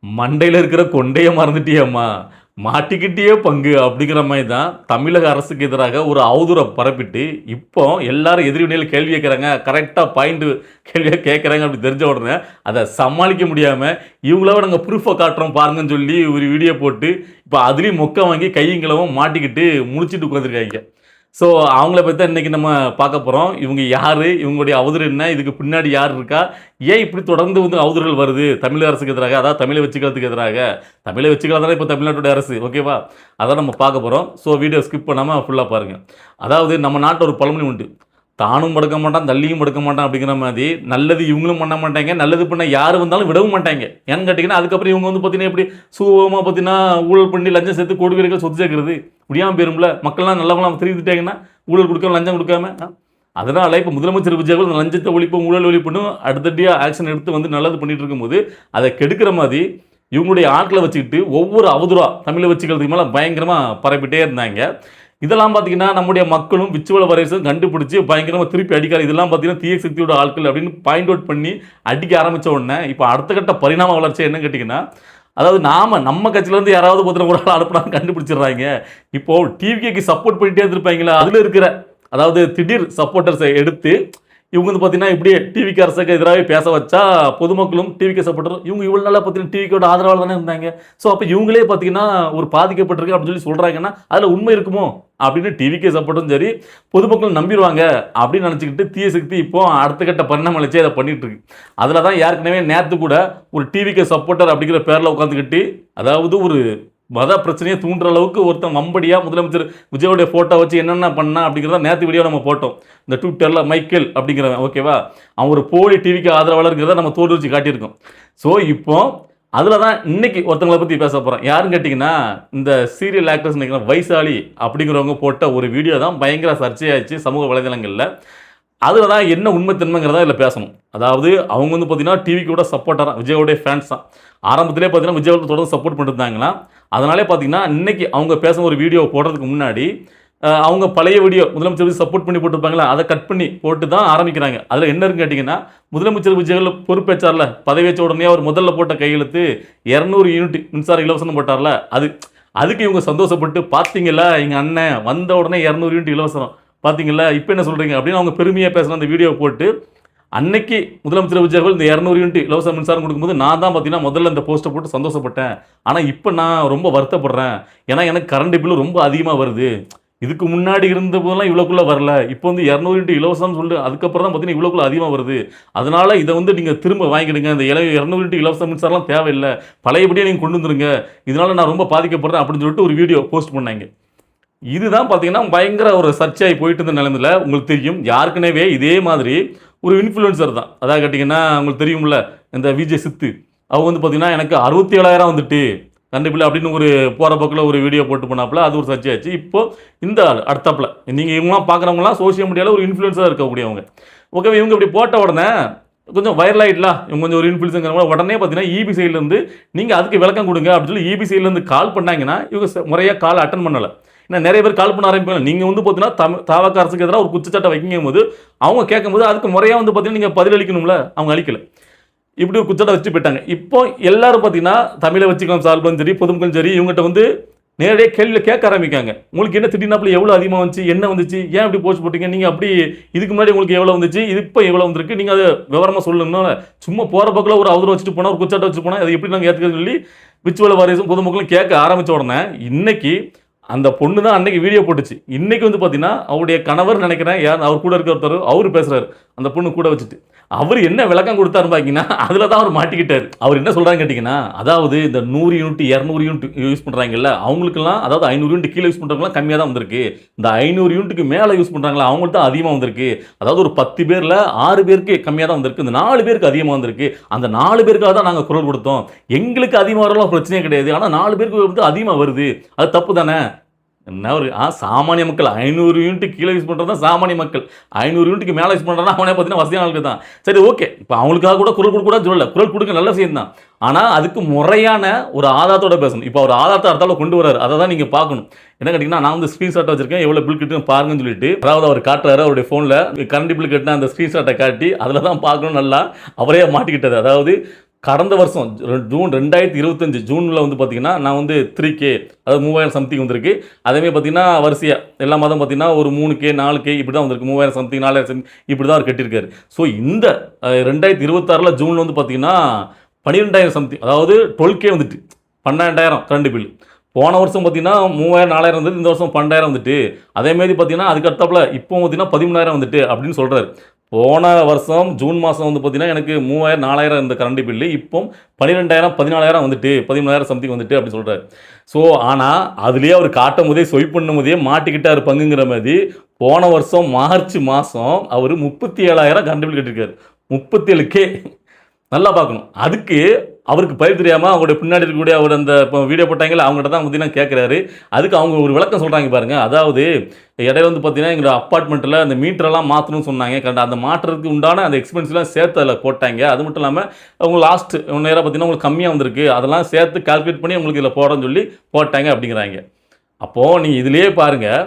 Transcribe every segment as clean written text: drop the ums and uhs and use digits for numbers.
மண்டையில இருக்கிற கொண்டைய மறந்துட்டியேம்மா! மாட்டிக்கிட்டியே பங்கு அப்படிங்கிற மாரி தான் தமிழக அரசுக்கு எதிராக ஒரு அவதூற பரப்பிட்டு, இப்போ எல்லாரும் எதிர்வினையில கேள்வி கேட்கறாங்க. கரெக்ட்டா பாயிண்ட் கேள்வியா கேட்கறாங்க அப்படி தெரிஞ்ச உடனே, அத சமாளிக்க முடியாம, இவங்களோட நாங்க ப்ரூஃப காட்டுறோம் பாருங்கன்னு சொல்லி ஒரு வீடியோ போட்டு, இப்ப அதிலயும் மொக்க வாங்கி கையும் களவும் மாட்டிக்கிட்டு முழிச்சுட்டு உட்காந்துருக்காய்ங்க. ஸோ, அவங்கள பத்தி தான் இன்னைக்கு நம்ம பார்க்க போறோம். இவங்க யாரு? இவங்களுடைய அவதூறு என்ன? இதுக்கு பின்னாடி யார் இருக்கா? ஏன் இப்படி தொடர்ந்து வந்து அவதூறுகள் வருது? தமிழக அரசுக்கு எதிராக, அதாவது தமிழை வச்சுக்கிறதுக்கு எதிராக. தமிழை வச்சுக்கலாம் தானே இப்ப தமிழ்நாட்டுடைய அரசு. ஓகேவா? அதான் நம்ம பார்க்க போறோம். ஸோ, வீடியோ ஸ்கிப் பண்ணாம ஃபுல்லா பாருங்க. அதாவது நம்ம நாட்டுல ஒரு பழமொழி உண்டு. தானும் படுக்க மாட்டான், தள்ளியும் படுக்க மாட்டான் அப்படிங்கிற மாதிரி, நல்லது இவங்களும் பண்ண மாட்டாங்க. நல்லது பண்ண யாரு வந்தாலும் விடவும் மாட்டாங்க. ஏன்னு கேட்டீங்கன்னா, அதுக்கப்புறம் இவங்க வந்து பார்த்தீங்கன்னா, எப்படி சுகமா பார்த்தீங்கன்னா, ஊழல் பண்ணி லஞ்சம் சேர்த்து கோடி கோடிகள் சொத்து சேர்க்கிறது. முடியாம போயிரும்ல. மக்கள்லாம் நல்லவங்களா திருந்திட்டாங்கன்னா, ஊழல் குடுக்காம, லஞ்சம் குடுக்காம. அதனால இப்ப முதலமைச்சர் விஜய் அவர்கள் லஞ்சத்த ஒழிப்போம், ஊழல் ஒழிப்புன்னு அடுத்தடியா ஆக்ஷன் எடுத்து வந்து நல்லது பண்ணிட்டு இருக்கும்போது, அத கெடுக்கிற மாரி இவங்களுடைய ஆட்கள வச்சுக்கிட்டு ஒவ்வொரு அவதூறா தமிழ வச்சுக்கிறதுக்கு மேல பயங்கரமா பரப்பிட்டே இருந்தாங்க. இதெல்லாம் பார்த்தீங்கன்னா, நம்முடைய மக்களும் விர்ச்சுவல் வைரஸும் கண்டுபிடிச்சு பயங்கரமா திருப்பி அடிக்காரு. இதெல்லாம் பார்த்தீங்கன்னா, தீய சக்தியோட ஆட்கள் அப்படின்னு பாயிண்ட் அவுட் பண்ணி அடிக்க ஆரம்பிச்ச உடனே, இப்ப அடுத்த கட்ட பரிணாம வளர்ச்சி என்னன்னு கேட்டீங்கன்னா, அதாவது நம்ம கட்சியிலேருந்து யாராவது ஒருத்தர் ஒரு ஆள் அனுப்புனான்னு கண்டுபிடிச்சிடுறாங்க. இப்போ டிவிகேக்கு சப்போர்ட் பண்ணிட்டே இருந்திருப்பாங்களா, அதுல இருக்கிற அதாவது திடீர் சப்போர்ட்டர்ஸை எடுத்து இவங்க வந்து பார்த்தீங்கன்னா, இப்படியே டிவிகே அரசுக்கு எதிராகவே பேச வச்சா, பொதுமக்களும் டிவிகே சப்போர்ட்டரும் இவங்க இவ்வளவு நாளா பார்த்தீங்கன்னா, டிவிகேவோட ஆதரவாளர் தானே இருந்தாங்க. ஸோ, அப்ப இவங்களே பார்த்தீங்கன்னா, ஒரு பாதிக்கப்பட்டிருக்கு அப்படின்னு சொல்லி சொல்றாங்கன்னா, அதுல உண்மை இருக்குமோ? அப்படின்னு டிவிகே சப்போர்ட்டும் சரி, பொதுமக்கள் நம்பிருவாங்க அப்படின்னு நினைச்சுக்கிட்டு தீய சக்தி இப்போ அடுத்த கட்ட பரிணாம வளர்ச்சியை அதை பண்ணிட்டு இருக்கு. அதுல தான் ஏற்கனவே நேத்து கூட ஒரு டிவிகே சப்போர்ட்டர் அப்படிங்கிற பேர்ல உட்காந்துக்கிட்டு, அதாவது ஒரு மத பிரச்சனையை தூண்டுற அளவுக்கு ஒருத்தன் வம்படியா முதலமைச்சர் விஜயோடைய போட்டோ வச்சு என்னென்ன பண்ணா அப்படிங்கிறத நேற்று வீடியோ நம்ம போட்டோம். இந்த ட்விட்டர்ல மைக்கேல் அப்படிங்கிறவன் ஓகேவா, அவன் ஒரு போலி டிவிக்கு ஆதரவாளர்ங்கிறத நம்ம தோல் வச்சு காட்டியிருக்கோம். ஸோ, இப்போ அதில் தான் இன்னைக்கு ஒருத்தவங்களை பற்றி பேச போகிறோம். யாருன்னு கேட்டிங்கன்னா, இந்த சீரியல் ஆக்டர்ஸ் நினைக்கிற வைசாலி அப்படிங்கிறவங்க போட்ட ஒரு வீடியோ தான் பயங்கர சர்ச்சையாச்சு சமூக வலைதளங்களில். அதில் தான் என்ன உண்மைத்தன்மைங்கிறதா இதில் பேசணும். அதாவது அவங்க வந்து பார்த்தீங்கன்னா, டிவிக்கு கூட சப்போர்ட்டராக விஜயோடைய ஃபேன்ஸ் தான். ஆரம்பத்திலே பார்த்தீங்கன்னா, விஜய் தொடர்ந்து சப்போர்ட் பண்ணிருந்தாங்களா. அதனாலே பார்த்தீங்கன்னா, இன்னைக்கு அவங்க பேசுன ஒரு வீடியோ போடுறதுக்கு முன்னாடி, அவங்க பழைய வீடியோ முதலமைச்சர் சப்போர்ட் பண்ணி போட்டிருப்பாங்களா, அதை கட் பண்ணி போட்டு தான் ஆரம்பிக்கிறாங்க. அதில் என்ன இருக்குன்னு கேட்டிங்கன்னா, முதலமைச்சர் விஜய் பொறுப்பேற்றார்ல, பதவியேற்ற உடனே அவர் முதல்ல போட்ட கையெழுத்து 200 யூனிட் மின்சார இலவசம் போட்டார்ல, அதுக்கு இவங்க சந்தோஷப்பட்டு, பார்த்தீங்களா எங்கள் அண்ணன் வந்த உடனே 200 யூனிட் இலவசம் பார்த்தீங்களா, இப்போ என்ன சொல்கிறீங்க அப்படின்னு அவங்க பெருமையாக பேசுகிற அந்த வீடியோ போட்டு, அன்னைக்கு முதலமைச்சர் விஜய் அவர்கள் இந்த 200 யூனிட் இலவச மின்சாரம் கொடுக்கும்போது நான் தான் பார்த்தீங்கன்னா முதல்ல இந்த போஸ்ட்டை போட்டு சந்தோஷப்பட்டேன். ஆனால் இப்போ நான் ரொம்ப வருத்தப்படுறேன். ஏன்னா எனக்கு கரண்ட் பில்லு ரொம்ப அதிகமாக வருது. இதுக்கு முன்னாடி இருந்த போதெல்லாம் இவ்வளோக்குள்ள வரல. இப்போ வந்து 200 யூனிட் இலவசம்னு சொல்லிட்டு அதுக்கப்புறம் தான் பார்த்தீங்கன்னா இவ்வளோக்குள்ள அதிகமாக வருது. அதனால இதை வந்து நீங்கள் திரும்ப வாங்கிடுங்க. இந்த 200 யூனிட் இலவச மின்சாரம்லாம் தேவையில்லை. பழையபடியே நீங்கள் கொண்டு வந்துருங்க. இதனால நான் ரொம்ப பாதிக்கப்படுறேன் அப்படின்னு சொல்லிட்டு ஒரு வீடியோ போஸ்ட் பண்ணாங்க. இதுதான் பார்த்தீங்கன்னா பயங்கர ஒரு சர்ச்சையாகி போயிட்டு இருந்த நிலைமையில் உங்களுக்கு தெரியும். யாருக்குனவே இதே மாதிரி ஒரு இன்ஃப்ளூயன்சர் தான். அதாவது கேட்டிங்கன்னா உங்களுக்கு தெரியும்ல, இந்த விஜய் சித்து அவங்க வந்து பார்த்தீங்கன்னா எனக்கு 67,000 வந்துட்டு கண்டிப்பில்லை அப்படின்னு ஒரு போகிற பக்கில் ஒரு வீடியோ போட்டு போனாப்புல, அது ஒரு சர்ச்சையாச்சு. இப்போ இந்த ஆள் அடுத்தாப்புல நீங்கள் இவங்களாம் பார்க்குறவங்களாம் சோஷியல் மீடியாவில் ஒரு இன்ஃப்ளூயன்ஸாக இருக்கக்கூடியவங்க. ஓகே, இவங்க இப்படி போட்ட உடனே கொஞ்சம் வைரல் ஆகிடலாம், இவங்க கொஞ்சம் ஒரு இன்ஃப்ளூயன்ஸுங்கிற உடனே பார்த்தீங்கன்னா இபி சைட்லேருந்து நீங்கள் அதுக்கு விளக்கம் கொடுங்க அப்படின்னு சொல்லி இபி சைட்லேருந்து கால் பண்ணாங்கன்னா இவங்க முறையாக கால் அட்டன் பண்ணலை. ஏன்னா நிறைய பேர் கால் பண்ண ஆரம்பிப்பாங்க. நீங்கள் வந்து பார்த்தீங்கன்னா தாவக அரசுக்கு எதிராக ஒரு குற்றச்சாட்டை வைக்கும் போது அவங்க கேட்கும்போது அதுக்கு முறையாக வந்து பார்த்தீங்கன்னா நீங்கள் பதிலளிக்கணும்ல, அவங்க அளிக்கலை. இப்படி ஒரு குற்றச்சாட்டை வச்சுட்டு போயிட்டாங்க. இப்போ எல்லாரும் பார்த்தீங்கன்னா தமிழை வச்சுக்கலாம் சார்பும் சரி, பொதுமக்களும் சரி, இவங்ககிட்ட வந்து நேரடியாக கேள்வியில் கேட்க ஆரம்பிக்காங்க. உங்களுக்கு என்ன திடீர்னாப்புல எவ்வளோ அதிகமாக வந்துச்சு, என்ன வந்துச்சு, ஏன் இப்படி போஸ்ட் போட்டீங்க, நீங்கள் அப்படி இதுக்கு முன்னாடி உங்களுக்கு எவ்வளோ வந்துச்சு, இது இப்போ எவ்வளோ வந்திருக்கு, நீங்கள் அதை விவரமாக சொல்லணும்னா சும்மா போகிற பக்கம் ஒரு அவதூறு வச்சுட்டு போனால், ஒரு குற்றச்சாட்டை வச்சுட்டு போனால் அதை எப்படி நாங்கள் ஏற்றுக்கிறது சொல்லி விர்ச்சுவல் வாரியஸும் பொதுமக்களும் கேட்க ஆரம்பித்த உடனே இன்னைக்கு அந்த பொண்ணு தான் அன்னைக்கு வீடியோ போட்டுச்சு. இன்னைக்கு வந்து பார்த்தீங்கன்னா அவருடைய கணவர் நினைக்கிறேன், யார் அவர் கூட இருக்க ஒருத்தர் அவர் பேசுறாரு அந்த பொண்ணு கூட வச்சுட்டு. அவர் என்ன விளக்கம் கொடுத்தாரு பார்த்தீங்கன்னா, அதில் தான் அவர் மாட்டிக்கிட்டார். அவர் என்ன சொல்கிறாங்க கேட்டிங்கன்னா, அதாவது இந்த 100 யூனிட் 200 யூனிட் யூஸ் பண்ணுறாங்கல்ல அவங்களுக்குலாம், அதாவது 500 யூனிட் கீழே யூஸ் பண்ணுறவங்களாம் கம்மியாக தான் வந்திருக்கு. இந்த 500 யூனிட்டுக்கு மேலே யூஸ் பண்ணுறாங்களா அவங்களுக்கு தான் அதிகமாக வந்திருக்கு. அதாவது ஒரு 10 பேரில் 6 பேருக்கு கம்மியாக தான் வந்திருக்கு. இந்த 4 பேருக்கு அதிகமாக வந்திருக்கு. அந்த 4 பேருக்காக தான் நாங்கள் குரல் கொடுத்தோம். எங்களுக்கு அதிகமாக வரலாம் பிரச்சனையே கிடையாது. ஆனால் 4 பேருக்கு வந்து அதிகமாக வருது, அது தப்பு தானே. என்ன ஒரு சாமானிய மக்கள் 500 யூனிட் கீழே யூஸ் பண்ணுறது தான் சாமானிய மக்கள். 500 யூனிட்டுக்கு மேலே யூஸ் பண்ணுறதுனா அவனே பார்த்தீங்கன்னா வசதியான ஆளுக்கு தான். சரி, ஓகே, இப்போ அவங்களுக்காக கூட குரல் கொடுக்க சொல்லலை, குரல் கொடுக்க நல்ல விஷயம் தான். ஆனால் அதுக்கு முறையான ஒரு ஆதாரத்தோட பேசணும். இப்போ அவர் ஆதாரத்தை அடுத்தால கொண்டு வராரு, அதை தான் நீங்கள் பார்க்கணும். என்ன கேட்டிங்கன்னா, நான் வந்து ஸ்க்ரீன்ஷாட் வச்சிருக்கேன், எவ்வளோ பில் கட்டுன்னு பாருங்கன்னு சொல்லிட்டு, அதாவது அவர் காட்டுறாரு அவருடைய ஃபோனில் கரண்ட் பில் கட்டின அந்த ஸ்க்ரீன்ஷாட்டை காட்டி அதில் தான் பார்க்கணும். நல்லா அவரே மாட்டிக்கிட்டது. அதாவது கடந்த வருஷம் ஜூன் 2025 ஜூனில் வந்து பார்த்தீங்கன்னா நான் வந்து 3K, அதாவது 3000 சம்திங் வந்திருக்கு. அதேமாதிரி பார்த்தீங்கன்னா வரிசையாக எல்லா மாதம் பார்த்தீங்கன்னா ஒரு 3K 4K இப்படி தான் வந்திருக்கு. 3000 சம்திங் 4000 சம்திங் இப்படி தான் அவர் கட்டியிருக்காரு. ஸோ இந்த 2026 ஜூனில் வந்து பார்த்தீங்கன்னா 12,000 சம்திங், அதாவது 12K வந்துட்டு 12,000 கரண்ட் பில். போன வருஷம் பார்த்தீங்கன்னா 3000 4000 வந்துட்டு, இந்த வருஷம் 12,000 வந்துட்டு. அதேமாரி பார்த்தீங்கன்னா அதுக்கு அடுத்தாப்புல இப்போ பார்த்தீங்கன்னா 13,000 வந்துட்டு அப்படின்னு சொல்கிறாரு. போன வருஷம் ஜூன் மாதம் வந்து பார்த்தீங்கன்னா எனக்கு 3000 4000 இந்த கரண்ட் பில்லு, இப்போ 12,000 14,000 வந்துட்டு 13,000 சம்திங் வந்துட்டு அப்படின்னு சொல்கிறாரு. ஸோ ஆனால் அதுலேயே அவர் காட்டும் போதே ஸ்வைப் பண்ணும் போதே மாட்டிக்கிட்டார் பங்குங்கிற மாதிரி போன வருஷம் மார்ச் மாதம் அவர் 37,000 கரண்ட் பில் கட்டியிருக்காரு. 37K நல்லா பார்க்கணும். அதுக்கு அவருக்கு பயிர் தெரியாமல் அவருடைய பின்னாடி இருக்கக்கூடிய அவர் அந்த இப்போ வீடியோ போட்டாங்களே அவங்கள்ட்ட தான் பார்த்தீங்கன்னா கேட்குறாரு. அதுக்கு அவங்க ஒரு விளக்கம் சொல்கிறாங்க பாருங்கள். அதாவது இடையில வந்து பார்த்தீங்கன்னா எங்களோட அப்பார்ட்மெண்ட்டில் அந்த மீட்டரெல்லாம் மாற்றணும்னு சொன்னாங்க. கரெக்டாக அந்த மாற்றுறதுக்கு உண்டான அந்த எக்ஸ்பென்ஸ்லாம் சேர்த்து அதில் போட்டாங்க. அது மட்டும் இல்லாமல் அவங்க லாஸ்ட் ஒன் நேரம் பார்த்தீங்கன்னா உங்களுக்கு கம்மியாக வந்திருக்கு, அதெல்லாம் சேர்த்து கால்குலேட் பண்ணி உங்களுக்கு இதில் போடணும்னு சொல்லி போட்டாங்க அப்படிங்கிறாங்க. அப்போது நீங்கள் இதிலேயே பாருங்கள்,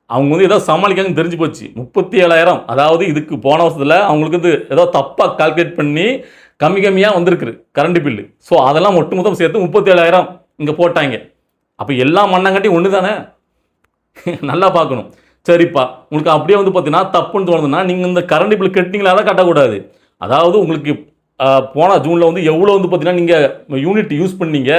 அவங்க வந்து ஏதோ சமாளிக்காங்கன்னு தெரிஞ்சு போச்சு. 37,000, அதாவது இதுக்கு போன வருஷத்தில் அவங்களுக்கு வந்து ஏதோ தப்பாக கால்குலேட் பண்ணி கம்மியாக வந்திருக்கு கரண்ட் பில்லு. ஸோ அதெல்லாம் மொத்தம் சேர்த்து 37,000 இங்கே போட்டாங்க. அப்போ எல்லாம் மண்ணாங்கட்டி ஒன்று தானே, நல்லா பார்க்கணும். சரிப்பா, உங்களுக்கு அப்படியே வந்து பார்த்தீங்கன்னா தப்புன்னு தோணுதுன்னா நீங்கள் இந்த கரண்ட் பில் கட்டிங்களா தான் கட்டக்கூடாது. அதாவது உங்களுக்கு போன ஜூனில் வந்து எவ்வளோ வந்து பார்த்தீங்கன்னா நீங்கள் யூனிட் யூஸ் பண்ணீங்க,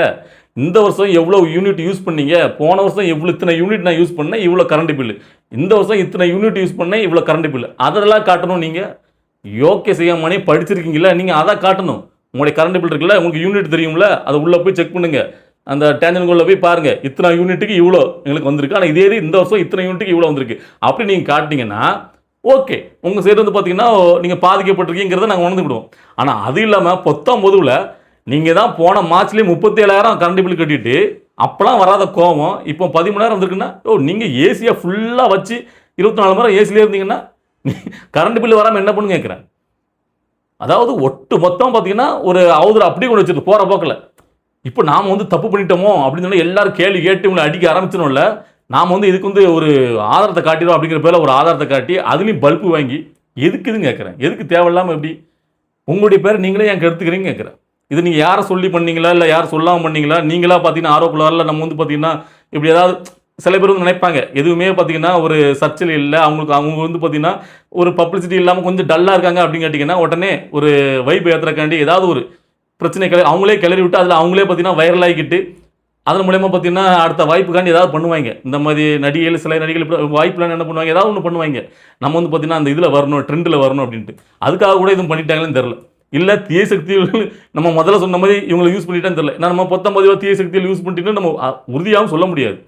இந்த வருஷம் எவ்வளோ யூனிட் யூஸ் பண்ணீங்க, போன வருஷம் இத்தனை யூனிட் நான் யூஸ் பண்ணேன் இவ்வளோ கரண்ட் பில்லு, இந்த வருஷம் இத்தனை யூனிட் யூஸ் பண்ணேன் இவ்வளோ கரண்ட் பில்லு, அதெல்லாம் காட்டணும். நீங்கள் யோகே செய்யாமனே படிச்சிருக்கீங்களா, நீங்கள் அதை காட்டணும். உங்களுடைய கரண்ட் பில் இருக்குல்ல, உங்களுக்கு யூனிட் தெரியும்ல, அதை உள்ளே போய் செக் பண்ணுங்கள். அந்த டேஞ்சன்குள்ளே போய் பாருங்கள், இத்தனை யூனிட்டுக்கு இவ்வளோ எங்களுக்கு வந்திருக்கு, ஆனால் இதே இந்த வருஷம் இத்தனை யூனிட்டுக்கு இவ்வளோ வந்திருக்கு அப்படி நீங்கள் காட்டினீங்கன்னா ஓகே, உங்கள் சைடு வந்து பார்த்தீங்கன்னா நீங்கள் பாதிக்கப்பட்டிருக்கீங்கிறத நாங்கள் உணர்ந்துக்கிடுவோம். ஆனால் அது இல்லாமல் 19ல் நீங்கள் தான் போன மார்ச்லேயே 37,000 கரண்ட் பில் கட்டிட்டு அப்போலாம் வராத கோவம் இப்போ 13,000 வந்திருக்குன்னா, நீங்கள் ஏசியை ஃபுல்லாக வச்சு 24 மணி நேரம் ஏசிலே இருந்தீங்கன்னா கரண்ட் பில்லு வராமல் என்ன பண்ணுங்க கேட்குறேன். அதாவது ஒட்டு மொத்தம் பார்த்தீங்கன்னா ஒரு அவதூறு அப்படியே கொண்டு வச்சுருக்கு போகிற போக்கில். இப்போ நாம் வந்து தப்பு பண்ணிட்டோமோ அப்படின்னு சொல்லி எல்லாரும் கேள்வி கேட்டு உங்களை அடிக்க ஆரம்பிச்சிடும்ல. நாம் வந்து இதுக்கு வந்து ஒரு ஆதாரத்தை காட்டிடுவோம் அப்படிங்கிற பேரில் ஒரு ஆதாரத்தை காட்டி அதுலேயும் பல்பு வாங்கி எதுக்குதுன்னு கேட்குறேன். எதுக்கு தேவையில்லாமல் எப்படி உங்களுடைய பேர் நீங்களே ஏன் எடுத்துக்கிறீங்க கேட்குறேன். இது நீங்கள் யாரை சொல்லி பண்ணீங்களா இல்லை யார் சொல்லாமல் பண்ணீங்களா, நீங்களாக பார்த்தீங்கன்னா ஆரோக்குள்ளாரில் நம்ம வந்து பார்த்தீங்கன்னா இப்படி ஏதாவது சில பேர் வந்து நினைப்பாங்க எதுவுமே பார்த்தீங்கன்னா ஒரு சர்ச்சில் இல்லை, அவங்க வந்து பார்த்தீங்கன்னா ஒரு பப்ளிசிட்டி இல்லாமல் கொஞ்சம் டல்லாக இருக்காங்க அப்படின்னு கேட்டிங்கன்னா உடனே ஒரு வைப் ஏற்றுறக்காண்டி ஏதாவது ஒரு பிரச்சனை அவங்களே கிளறி விட்டு அதில் அவங்களே பார்த்தீங்கன்னா வைரல் ஆகிக்கிட்டு அதன் மூலயமா பார்த்தீங்கன்னா அடுத்த வாய்ப்புக்காண்டி ஏதாவது பண்ணுவாங்க. இந்த மாதிரி நடிகைகள் சில நடிகைகள் இப்படி வாய்ப்புலாம் என்ன பண்ணுவாங்க, ஏதாவது ஒன்று பண்ணுவாங்க. நம்ம வந்து பார்த்தீங்கன்னா அந்த இதில் வரணும், ட்ரெண்டில் வரணும் அப்படின்ட்டு அதுக்காக கூட எதுவும் பண்ணிட்டாங்களேன்னு தெரில. இல்லை தீய சக்திகள் நம்ம முதல்ல சொன்ன மாதிரி இவங்களை யூஸ் பண்ணிட்டான்னு தெரில. ஏன்னா நம்ம 19 தீய சக்திகள் யூஸ் பண்ணிட்டு நம்ம உறுதியாகவும் சொல்ல முடியாது.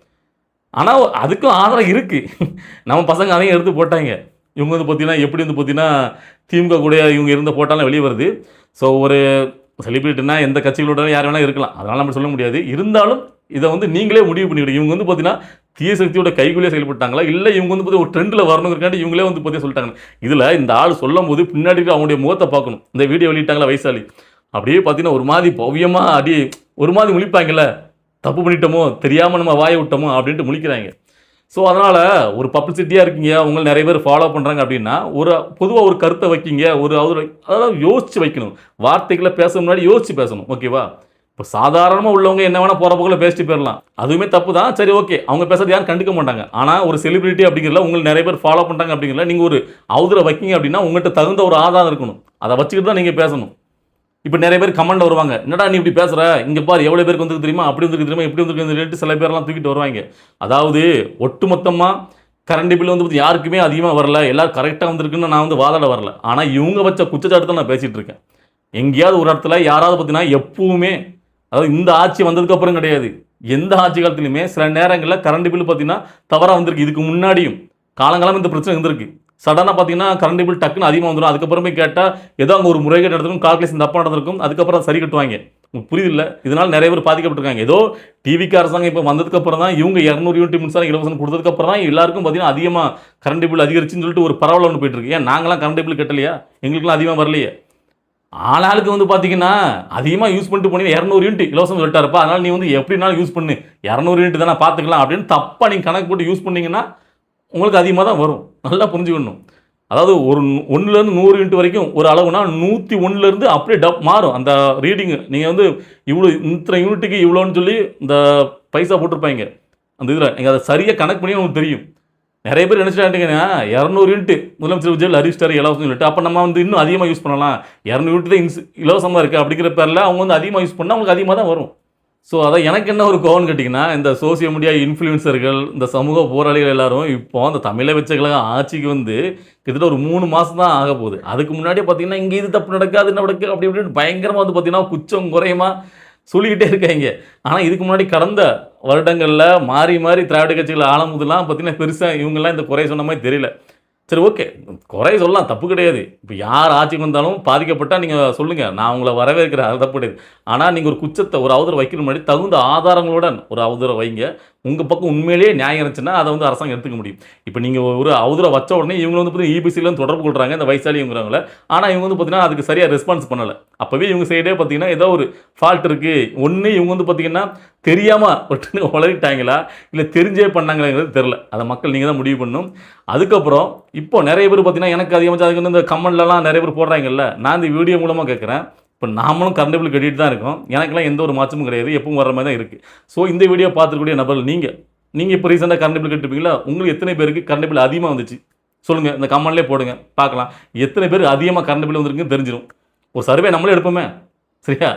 ஆனால் அதுக்கும் ஆதாரம் இருக்குது. நம்ம பசங்க அதையும் எடுத்து போட்டாங்க. இவங்க வந்து பார்த்தீங்கன்னா எப்படி வந்து பார்த்தீங்கன்னா திமுக கூட இவங்க இருந்த போட்டாலும் வெளியே வருது. ஸோ ஒரு செலிபிரிட்டினா எந்த கட்சிகளோட யார் வேணால் இருக்கலாம், அதனால் நம்ம சொல்ல முடியாது. இருந்தாலும் இதை வந்து நீங்களே முடிவு பண்ணிவிடுங்க. இவங்க வந்து பார்த்தீங்கன்னா தீய சக்தியோட கைக்குள்ளே செயல்பட்டாங்களா, இல்லை இவங்க வந்து பார்த்தீங்கன்னா ஒரு ட்ரெண்டில் வரணுங்கிறக்காண்டி இவங்களே வந்து பார்த்தீங்கன்னா சொல்லிட்டாங்க. இதில் இந்த ஆள் சொல்லும் போது பின்னாடி அவங்களுடைய முகத்தை பார்க்கணும். இந்த வீடியோ வெளியிட்டாங்களா வைசாலி, அப்படியே பார்த்தீங்கன்னா ஒரு மாதிரி பவ்யமாக அடி ஒரு மாதிரி முழிப்பாங்கல்ல, தப்பு பண்ணிட்டோமோ தெரியாமல் நம்ம வாயை விட்டோமோ அப்படின்ட்டு முழிக்கிறாங்க. ஸோ அதனால் ஒரு பப்ளிசிட்டியாக இருக்கீங்க, உங்களை நிறைய பேர் ஃபாலோ பண்ணுறாங்க அப்படின்னா ஒரு பொதுவாக ஒரு கருத்தை வைக்கிங்க, அதாவது யோசித்து வைக்கணும். வார்த்தைகளை பேச முன்னாடி யோசித்து பேசணும். ஓகேவா? இப்போ சாதாரணமாக உள்ளவங்க என்ன வேணால் போகிற போக்கில் பேசிட்டு போயிடலாம், அதுவுமே தப்பு தான். சரி ஓகே, அவங்க பேசுறது யாரும் கண்டுக்க மாட்டாங்க. ஆனால் ஒரு செலிபிரிட்டி அப்படிங்கிறல உங்களை நிறைய பேர் ஃபாலோ பண்ணுறாங்க அப்படிங்கிறல நீங்கள் ஒரு அவதூறை வைக்கிங்க அப்படின்னா உங்கள்கிட்ட தகுந்த ஒரு ஆதாரம் இருக்கணும். அதை வச்சுக்கிட்டு தான் நீங்கள் பேசணும். இப்போ நிறைய பேர் கமெண்ட் வருவாங்க, என்னடா நீ இப்படி பேசுகிற, இங்கே பாரு எவ்வளோ பேருக்கு வந்து தெரியுமா, அப்படி வந்து தெரியுமா, இப்படி வந்து சில பேர்லாம் தூக்கிட்டு வருவாங்க. அதாவது ஒட்டுமொத்தமாக கரண்ட் பில் வந்து யாருக்குமே அதிகமாக வரல, எல்லோரும் கரெக்டாக வந்திருக்குன்னு நான் வந்து வாதாட வரல. ஆனால் இவங்க வச்ச குற்றச்சாட்டு தான் நான் பேசிகிட்டு இருக்கேன். எங்கேயாவது ஒரு இடத்துல யாராவது பார்த்தீங்கன்னா எப்பவுமே, அதாவது இந்த ஆட்சி வந்ததுக்கப்புறம் கிடையாது, எந்த ஆட்சி காலத்துலையுமே சில நேரங்களில் கரண்ட் பில் பார்த்தீங்கன்னா தவறாக வந்திருக்கு. இதுக்கு முன்னாடியும் காலங்காலம் இந்த பிரச்சனை இருந்திருக்கு. சடனாக பார்த்தீங்கன்னா கரண்ட் பில் டக்குன்னு அதிகமாக வந்துடும். அதுக்கப்புறமே கேட்டால் ஏதோ அங்கே ஒரு முறைகேடு நடந்திருக்கும், கால்குலேஷன் தப்பாக நடந்திருக்கும், அதுக்கப்புறம் சரி கட்டுவாங்க. உங்களுக்கு புரியுதில்லை? இதனால் நிறைய பேர் பாதிக்கப்பட்டிருக்காங்க. ஏதோ டிவிக்கு அரசாங்கம் இப்போ வந்ததுக்கப்புறம் தான் இவங்க 200 யூனிட் மின்சாரம் இலவசம் கொடுத்ததுக்கப்புறம் தான் எல்லாருக்கும் பார்த்தீங்கன்னா அதிகமாக கரண்ட் பில் அதிகரிச்சுன்னு சொல்லிட்டு ஒரு பரவல் ஒன்று போயிட்டு இருக்கு. ஏன் நாங்களாம் கரண்ட் பில் கட்டலையா, எங்களுக்குலாம் அதிகமாக வரலையே. ஆளாளுக்கு வந்து பார்த்தீங்கன்னா அதிகமாக யூஸ் பண்ணிட்டு போனீங்க, 200 யூனிட் இலவசம் சொல்லிட்டாருப்பா, அதனால் நீ வந்து எப்படினாலும் யூஸ் பண்ணு, 200 யூனிட் தானே பார்த்துக்கலாம் அப்படின்னு தப்பாக நீங்கள் கணக்கு போட்டு யூஸ் பண்ணிங்கன்னா உங்களுக்கு அதிகமாக தான் வரும். நல்லா புரிஞ்சுக்கணும். அதாவது ஒரு 1லேருந்து 100 யூனிட் வரைக்கும் ஒரு அளவுனா 101லேருந்து அப்படியே மாறும் அந்த ரீடிங்கு. நீங்கள் வந்து இவ்வளோ இத்தனை யூனிட்டுக்கு இவ்வளோன்னு சொல்லி இந்த பைசா போட்டிருப்பாங்க அந்த இதில். நீங்கள் அதை சரியாக கணக்கு பண்ணி உங்களுக்கு தெரியும். நிறைய பேர் நினச்சிட்டாங்கன்னா 200 யூனிட் முதலமைச்சர் விஜய் அறிவிச்சிட்டாரு இலவசம் சொல்லிட்டு, அப்போ நம்ம வந்து இன்னும் அதிகமாக யூஸ் பண்ணலாம், 200 யூனிட் தான் இலவசமாக இருக்குது அப்படிங்கிற பேரில் அவங்க வந்து அதிகமாக யூஸ் பண்ணால் அவங்களுக்கு அதிகமாக தான் வரும். ஸோ அதான் எனக்கு என்ன ஒரு கோவம்னு கேட்டிங்கன்னா, இந்த சோசியல் மீடியா இன்ஃப்ளூயன்சர்கள், இந்த சமூக போராளிகள் எல்லாரும் இப்போ அந்த தமிழக வெற்றி கழகம் ஆட்சிக்கு வந்து கிட்டத்தட்ட ஒரு 3 மாதம் தான் ஆக போகுது. அதுக்கு முன்னாடியே பார்த்தீங்கன்னா, இங்கே இது தப்பு நடக்காது, அது நடக்கு அப்படி இப்படின்னு பயங்கரமாக வந்து பார்த்தீங்கன்னா, குச்சம் குறையுமா சொல்லிக்கிட்டே இருக்காங்க. ஆனால் இதுக்கு முன்னாடி கடந்த வருடங்களில் மாறி மாறி திராவிட கட்சிகள் ஆளும்போதெல்லாம் பார்த்தீங்கன்னா, பெருசாக இவங்கெல்லாம் இந்த குறை சொன்ன மாதிரி தெரியல. சரி, ஓகே, குறை சொல்லலாம், தப்பு கிடையாது. இப்போ யார் ஆட்சிக்கு வந்தாலும் பாதிக்கப்பட்டால் நீங்கள் சொல்லுங்கள், நான் உங்களை வரவேற்கிறேன், அது தப்பு கிடையாது. ஆனால் நீங்கள் ஒரு குற்றத்தை ஒரு அவதூறு வைக்கிற முன்னாடி தகுந்த ஆதாரங்களுடன் ஒரு அவதூறை வைங்க. உங்கள் பக்கம் உண்மையிலேயே நியாயம் இருந்துச்சுன்னா அதை வந்து அரசாங்கம் எடுத்துக்க முடியும். இப்போ நீங்கள் ஒரு அவதூறை வச்ச உடனே இவங்க வந்து பார்த்தீங்கன்னா இபிசிலேருந்து தொடர்பு கொள்கிறாங்க இந்த வயசாளிங்கிறவங்கள. ஆனால் இவங்க வந்து பார்த்தீங்கன்னா அதுக்கு சரியாக ரெஸ்பான்ஸ் பண்ணலை. அப்போவே இவங்க சைடே பார்த்தீங்கன்னா ஏதோ ஒரு ஃபால்ட் இருக்குது. ஒன்று இவங்க வந்து பார்த்தீங்கன்னா தெரியாமல் உளறிட்டாங்களா இல்லை தெரிஞ்சே பண்ணாங்களாங்கிறது தெரில. அதை மக்கள் நீங்கள் தான் முடிவு பண்ணணும். அதுக்கப்புறம் இப்போ நிறைய பேர் பார்த்தீங்கன்னா எனக்கு அதிகமாக அதுக்கு வந்து இந்த கமெண்ட்லலாம் நிறைய பேர் போடுறாங்கல்ல, நான் இந்த வீடியோ மூலமாக கேட்குறேன். இப்போ நாமளும் கரண்ட் பில் கட்டிட்டு தான் இருக்கோம். எனக்கெல்லாம் எந்த ஒரு மாற்றமும் கிடையாது, எப்பவும் வர மாதிரி தான் இருக்குது. ஸோ இந்த வீடியோ பார்த்துக்கூடிய நபர்கள் நீங்கள் இப்போ ரீசெண்டாக கரண்ட் பில் கட்டிருப்பீங்களா? உங்களுக்கு எத்தனை பேருக்கு கரண்ட் பில் அதிகமாக வந்துச்சு சொல்லுங்கள், இந்த கமெண்ட்லேயே போடுங்க பார்க்கலாம். எத்தனை பேர் அதிகமாக கரண்ட் பில் வந்துருக்குன்னு தெரிஞ்சிடும். ஒரு சர்வே நம்மளே எடுப்போமே, சரியா?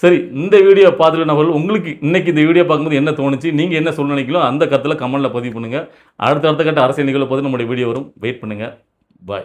சரி, இந்த வீடியோ பார்த்துட்டு நபர்கள் உங்களுக்கு இன்றைக்கி இந்த வீடியோ பார்க்கும்போது என்ன தோணுச்சு, நீங்கள் என்ன சொல்ல நினைக்கலாம் அந்த கருத்தில் கமெண்ட்டில் பதிவு பண்ணுங்கள். அடுத்த கட்ட அரசியல் நிகழ்வு பார்த்து நம்மளுடைய வீடியோ வரும், வெயிட் பண்ணுங்கள்.